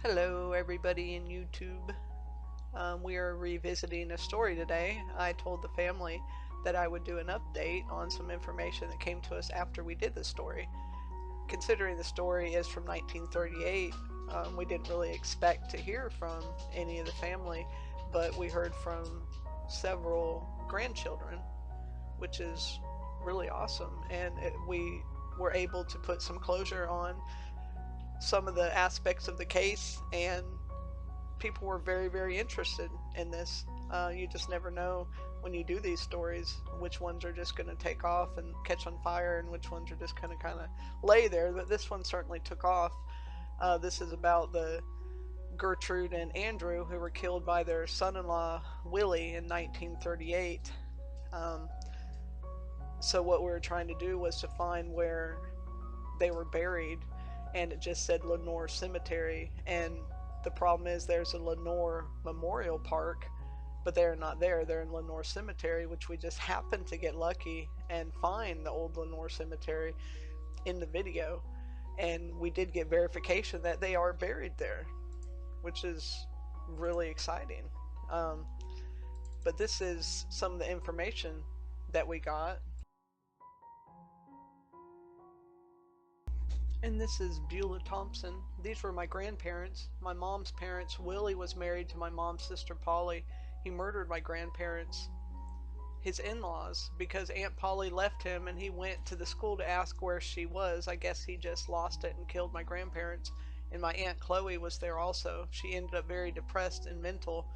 Hello everybody in YouTube. We are revisiting a story today. I told the family that I would do an update on some information that came to us after we did the story. Considering the story is from 1938, we didn't really expect to hear from any of the family, but we heard from several grandchildren, which is really awesome, and we were able to put some closure on some of the aspects of the case, and people were very interested in this. You just never know when you do these stories which ones are just going to take off and catch on fire and which ones are just going to kind of lay there, but this one certainly took off. This is about the Gertrude and Andrew who were killed by their son-in-law Willie in 1938. So what we were trying to do was to find where they were buried, and it just said Lenore Cemetery, and the problem is there's a Lenore Memorial Park, but they're not there. They're in Lenore Cemetery, which we just happened to get lucky and find the old Lenore Cemetery in the video, and we did get verification that they are buried there, which is really exciting. But this is some of the information that we got. And this is Beulah Thompson. These were my grandparents, my mom's parents. Willie was married to my mom's sister Polly. He murdered my grandparents, his in-laws, because Aunt Polly left him and he went to the school to ask where she was. I guess he just lost it and killed my grandparents. And my Aunt Chloe was there also. She ended up very depressed and mental,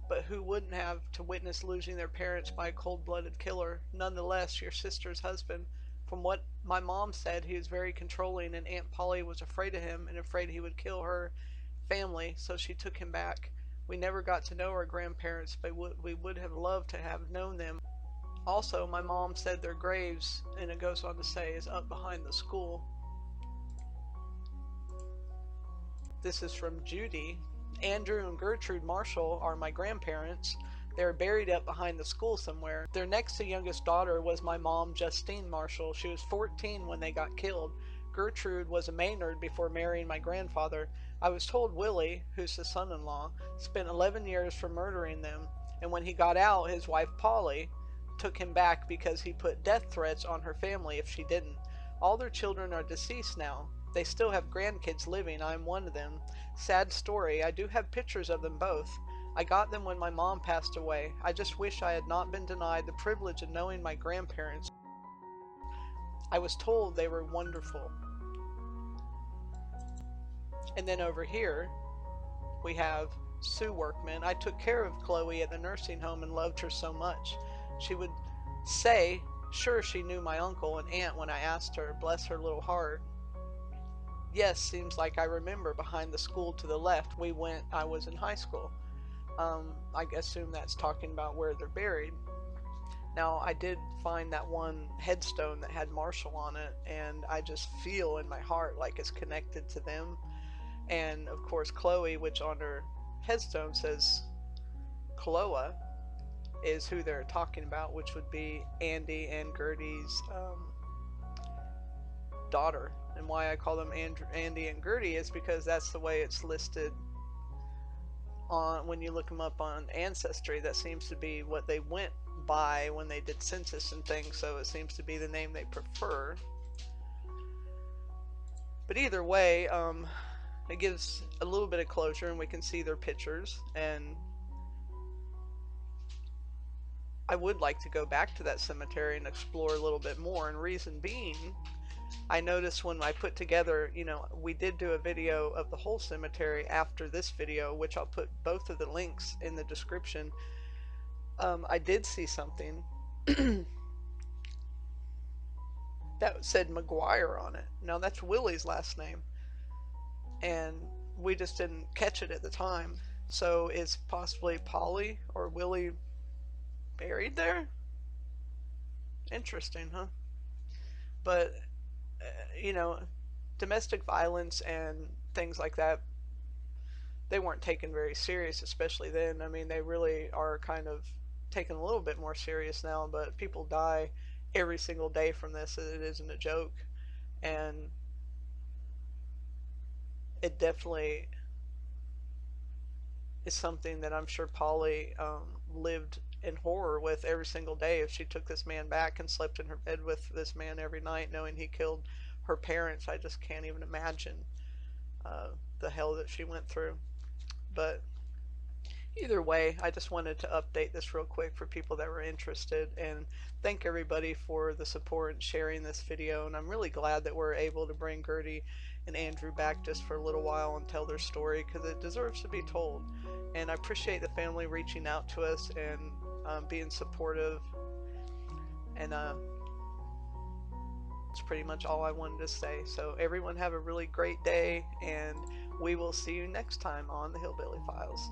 but who wouldn't have to witness losing their parents by a cold-blooded killer? Nonetheless, your sister's husband, from what my mom said, he was very controlling, and Aunt Polly was afraid of him and afraid he would kill her family, so she took him back. We never got to know our grandparents, but we would have loved to have known them. Also, my mom said their graves, and it goes on to say, is up behind the school. This is from Judy. Andrew and Gertrude Marshall are my grandparents. They were buried up behind the school somewhere. Their next to youngest daughter was my mom, Justine Marshall. She was 14 when they got killed. Gertrude was a Maynard before marrying my grandfather. I was told Willie, who's his son-in-law, spent 11 years for murdering them, and when he got out, his wife Polly took him back because he put death threats on her family if she didn't. All their children are deceased now. They still have grandkids living. I'm one of them. Sad story. I do have pictures of them both. I got them when my mom passed away. I just wish I had not been denied the privilege of knowing my grandparents. I was told they were wonderful. And then over here, we have Sue Workman. I took care of Chloe at the nursing home and loved her so much. She would say, sure, she knew my uncle and aunt when I asked her, bless her little heart. Yes, seems like I remember behind the school to the left. We went, I was in high school. I assume that's talking about where they're buried. Now, I did find that one headstone that had Marshall on it, and I just feel in my heart like it's connected to them. And of course, Chloe, which on her headstone says Chloa, is who they're talking about, which would be Andy and Gertie's daughter. And why I call them Andy and Gertie is because that's the way it's listed on when you look them up on Ancestry. That seems to be what they went by when they did census and things, so it seems to be the name they prefer. But either way, it gives a little bit of closure, and we can see their pictures, and I would like to go back to that cemetery and explore a little bit more, and reason being, I noticed when I put together, we did do a video of the whole cemetery after this video, which I'll put both of the links in the description. I did see something that said McGuire on it. Now that's Willie's last name, and we just didn't catch it at the time. So is possibly Polly or Willie buried there? Interesting, huh? But domestic violence and things like that, they weren't taken very serious, especially then. I mean, they really are kind of taken a little bit more serious now, but people die every single day from this. It isn't a joke, and it definitely is something that I'm sure Polly lived in horror with every single day. If she took this man back and slept in her bed with this man every night, knowing he killed her parents, I just can't even imagine uh, the hell that she went through. But either way, I just wanted to update this real quick for people that were interested, and thank everybody for the support and sharing this video. And I'm really glad that we're able to bring Gertie and Andrew back just for a little while and tell their story, because it deserves to be told. And I appreciate the family reaching out to us and being supportive. And that's pretty much all I wanted to say. So everyone have a really great day, and we will see you next time on the Hillbilly Files.